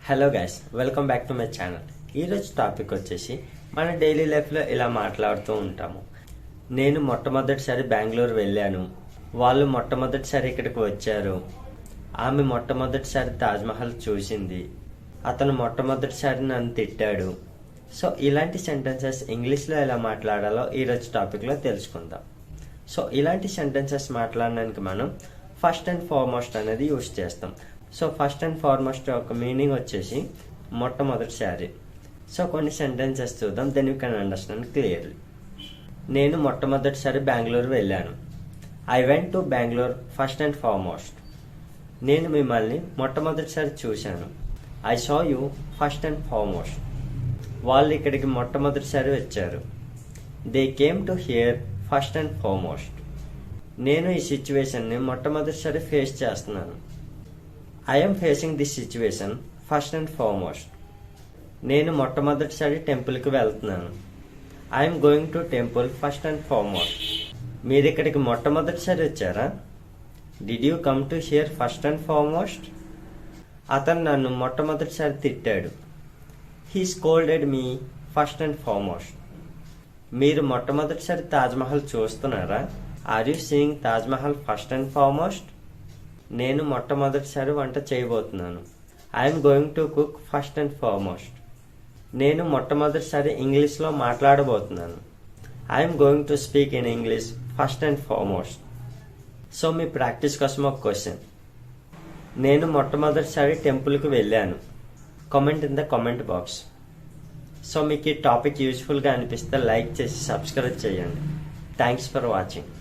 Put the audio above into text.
Hello guys, welcome back to my channel. ఈరోజు topic వచ్చేసి మన డైలీ లైఫ్లో ఇలా మాట్లాడుతూ ఉంటాము. నేను మొట్టమొదటిసారి బెంగళూరు వెళ్ళాను, వాళ్ళు మొట్టమొదటిసారి ఇక్కడికి వచ్చారు, ఆమె మొట్టమొదటిసారి తాజ్మహల్ చూసింది, అతను మొట్టమొదటిసారి నన్ను తిట్టాడు. సో ఇలాంటి సెంటెన్సెస్ ఇంగ్లీష్లో ఎలా మాట్లాడాలో ఈరోజు టాపిక్లో తెలుసుకుందాం. సో ఇలాంటి సెంటెన్సెస్ మాట్లాడడానికి మనం ఫస్ట్ అండ్ ఫార్మోస్ట్ అనేది యూజ్ చేస్తాం. సో ఫస్ట్ అండ్ ఫార్మోస్ట్ యొక్క మీనింగ్ వచ్చేసి మొట్టమొదటిసారి. సో కొన్ని సెంటెన్సెస్ చూద్దాం, then you can understand clearly. నేను మొట్టమొదటిసారి బెంగళూరు వెళ్ళాను. I went to Bengaluru first and foremost. నేను మిమ్మల్ని మొట్టమొదటిసారి చూశాను. I saw you first and foremost. వాళ్ళు ఇక్కడికి మొట్టమొదటిసారి వచ్చారు. They came to here first and foremost. నేను ఈ సిచ్యువేషన్ని మొట్టమొదటిసారి ఫేస్ చేస్తున్నాను. I'm facing this situation first and foremost. నేను మొట్టమొదటిసారి టెంపుల్కి వెళ్తున్నాను. I'm going to temple first and foremost. మీరు ఇక్కడికి మొట్టమొదటిసారి వచ్చారా? Did you come to here first and foremost? అతను నన్ను మొట్టమొదటిసారి తిట్టాడు. He scolded me first and foremost. మీరు మొట్టమొదటిసారి తాజ్మహల్ చూస్తున్నారా? Are you seeing Taj Mahal first and foremost? నేను మొట్టమొదటిసారి వంట చేయబోతున్నాను. I'm going to cook first and foremost. నేను మొట్టమొదటిసారి ఇంగ్లీష్లో మాట్లాడబోతున్నాను. I'm going to speak in English first and foremost. So me practice కోసం ఒక క్వశ్చన్. నేను మొట్టమొదటిసారి టెంపుల్కి వెళ్ళాను. Comment in the comment box. So మీకు ఈ టాపిక్ యూజ్ఫుల్గా అనిపిస్తే లైక్ చేసి సబ్స్క్రైబ్ చేయండి. Thanks for watching.